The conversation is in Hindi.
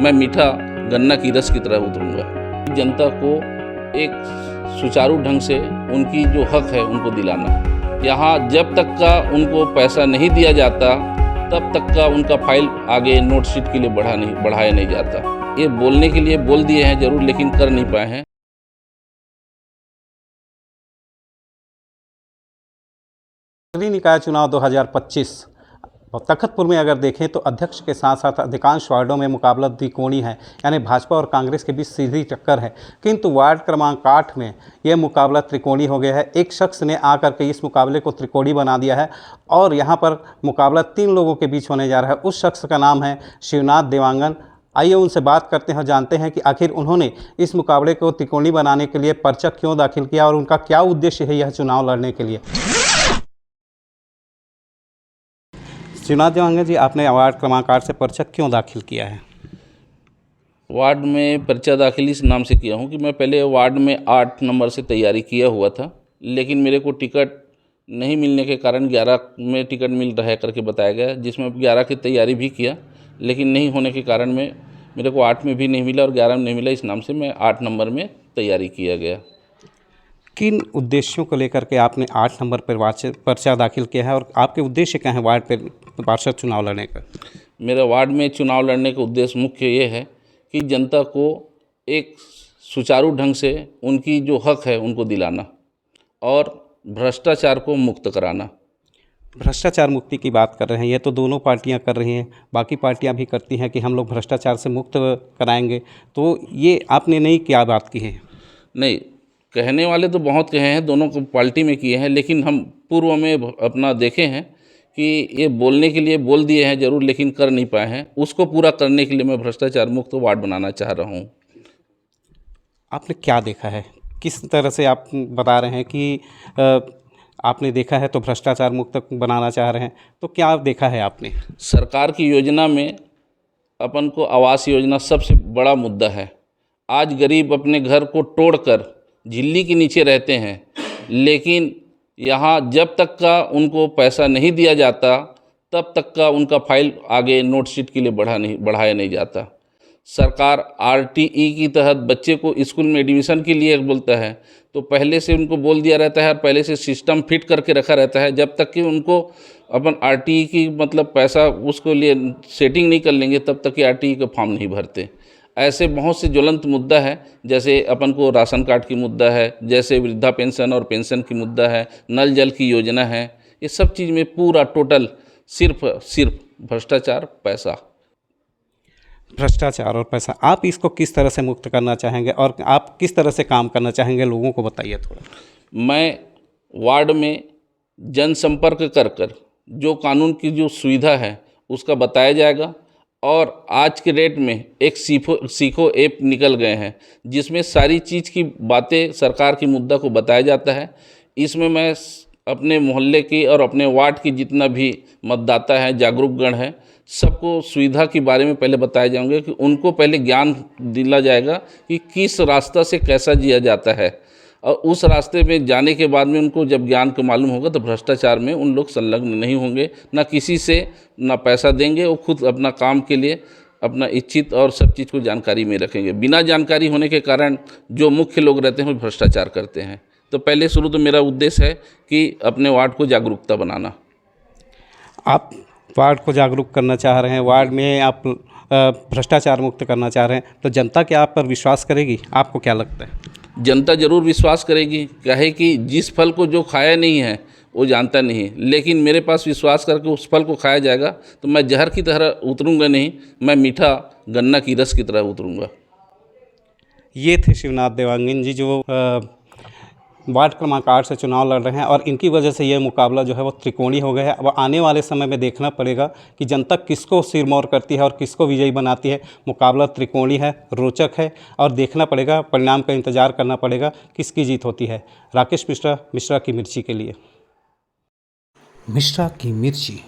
मैं मीठा गन्ना की रस की तरह उतरूंगा। जनता को एक सुचारू ढंग से उनकी जो हक है उनको दिलाना। यहाँ जब तक का उनको पैसा नहीं दिया जाता तब तक का उनका फाइल आगे नोट शीट के लिए बढ़ाया नहीं जाता। ये बोलने के लिए बोल दिए हैं जरूर, लेकिन कर नहीं पाए हैं। नगरीय निकाय चुनाव 2025 और तखतपुर में अगर देखें तो अध्यक्ष के साथ साथ अधिकांश वार्डों में मुकाबला त्रिकोणीय है, यानी भाजपा और कांग्रेस के बीच सीधी टक्कर है। किंतु वार्ड क्रमांक 8 में यह मुकाबला त्रिकोणीय हो गया है। एक शख्स ने आकर के इस मुकाबले को त्रिकोणीय बना दिया है और यहाँ पर मुकाबला 3 लोगों के बीच होने जा रहा है। उस शख्स का नाम है शिवनाथ देवांगन। आइए उनसे बात करते हैं और जानते हैं कि आखिर उन्होंने इस मुकाबले को त्रिकोणीय बनाने के लिए पर्चा क्यों दाखिल किया और उनका क्या उद्देश्य है यह चुनाव लड़ने के लिए। शिवनाथ देवांगन जी, आपने वार्ड क्रमांक 8 से पर्चा क्यों दाखिल किया है? वार्ड में पर्चा दाखिल इस नाम से किया हूँ कि मैं पहले वार्ड में 8 नंबर से तैयारी किया हुआ था, लेकिन मेरे को टिकट नहीं मिलने के कारण 11 में टिकट मिल रहा है करके बताया गया, जिसमें 11 की तैयारी भी किया, लेकिन नहीं होने के कारण में मेरे को 8 में भी नहीं मिला और 11 में नहीं मिला। इस नाम से मैं 8 नंबर में तैयारी किया गया। किन उद्देश्यों को लेकर के आपने 8 नंबर पर पर्चा दाखिल किया है और आपके उद्देश्य क्या है वार्ड पर पार्षद चुनाव लड़ने का? मेरा वार्ड में चुनाव लड़ने का उद्देश्य मुख्य ये है कि जनता को एक सुचारू ढंग से उनकी जो हक है उनको दिलाना और भ्रष्टाचार को मुक्त कराना। भ्रष्टाचार मुक्ति की बात कर रहे हैं, ये तो दोनों पार्टियां कर रही हैं, बाकी पार्टियां भी करती हैं कि हम लोग भ्रष्टाचार से मुक्त कराएंगे, तो ये आपने नहीं क्या बात की है? नहीं, कहने वाले तो बहुत कहे हैं, दोनों को पार्टी में किए हैं, लेकिन हम पूर्व में अपना देखे हैं कि ये बोलने के लिए बोल दिए हैं जरूर, लेकिन कर नहीं पाए हैं। उसको पूरा करने के लिए मैं भ्रष्टाचार मुक्त वार्ड बनाना चाह रहा हूँ। आपने क्या देखा है, किस तरह से आप बता रहे हैं कि आपने देखा है तो भ्रष्टाचार मुक्त बनाना चाह रहे हैं, तो क्या देखा है आपने? सरकार की योजना में अपन को आवास योजना सबसे बड़ा मुद्दा है। आज गरीब अपने घर को तोड़कर झिल्ली के नीचे रहते हैं, लेकिन यहाँ जब तक का उनको पैसा नहीं दिया जाता तब तक का उनका फाइल आगे नोट शीट के लिए बढ़ाया नहीं जाता। सरकार RTE की तहत बच्चे को स्कूल में एडमिशन के लिए बोलता है तो पहले से उनको बोल दिया रहता है और पहले से सिस्टम फिट करके रखा रहता है। जब तक कि उनको अपन RTE की मतलब पैसा उसको लिए सेटिंग नहीं कर लेंगे तब तक कि RTE का फॉर्म नहीं भरते। ऐसे बहुत से ज्वलंत मुद्दा है, जैसे अपन को राशन कार्ड की मुद्दा है, जैसे वृद्धा पेंशन और पेंशन की मुद्दा है, नल जल की योजना है। ये सब चीज़ में पूरा टोटल सिर्फ भ्रष्टाचार, पैसा। भ्रष्टाचार और पैसा, आप इसको किस तरह से मुक्त करना चाहेंगे और आप किस तरह से काम करना चाहेंगे, लोगों को बताइए थोड़ा। मैं वार्ड में जनसंपर्क कर जो कानून की जो सुविधा है उसका बताया जाएगा। और आज के डेट में एक सीखो ऐप निकल गए हैं जिसमें सारी चीज़ की बातें, सरकार की मुद्दा को बताया जाता है। इसमें मैं अपने मोहल्ले की और अपने वार्ड की जितना भी मतदाता है, जागरूकगण है, सबको सुविधा के बारे में पहले बताए जाएंगे कि उनको पहले ज्ञान दिला जाएगा कि किस रास्ता से कैसा जिया जाता है, और उस रास्ते में जाने के बाद में उनको जब ज्ञान को मालूम होगा तो भ्रष्टाचार में उन लोग संलग्न नहीं होंगे, ना किसी से ना पैसा देंगे। वो खुद अपना काम के लिए अपना इच्छित और सब चीज़ को जानकारी में रखेंगे। बिना जानकारी होने के कारण जो मुख्य लोग रहते हैं वो भ्रष्टाचार करते हैं। तो पहले शुरू तो मेरा उद्देश्य है कि अपने वार्ड को जागरूकता बनाना। आप वार्ड को जागरूक करना चाह रहे हैं, वार्ड में आप भ्रष्टाचार मुक्त करना चाह रहे हैं, तो जनता क्या आप पर विश्वास करेगी? आपको क्या लगता है? जनता जरूर विश्वास करेगी, कहे कि जिस फल को जो खाया नहीं है वो जानता नहीं, लेकिन मेरे पास विश्वास करके उस फल को खाया जाएगा तो मैं जहर की तरह उतरूंगा नहीं, मैं मीठा गन्ना की रस की तरह उतरूंगा। ये थे शिवनाथ देवांगन जी जो वार्ड क्रमांक 8 से चुनाव लड़ रहे हैं और इनकी वजह से ये मुकाबला जो है वो त्रिकोणीय हो गया है। अब आने वाले समय में देखना पड़ेगा कि जनता किसको सिरमौर करती है और किसको विजयी बनाती है। मुकाबला त्रिकोणीय है, रोचक है और देखना पड़ेगा, परिणाम का इंतजार करना पड़ेगा किसकी जीत होती है। राकेश मिश्रा, मिश्रा की मिर्ची के लिए। मिश्रा की मिर्ची।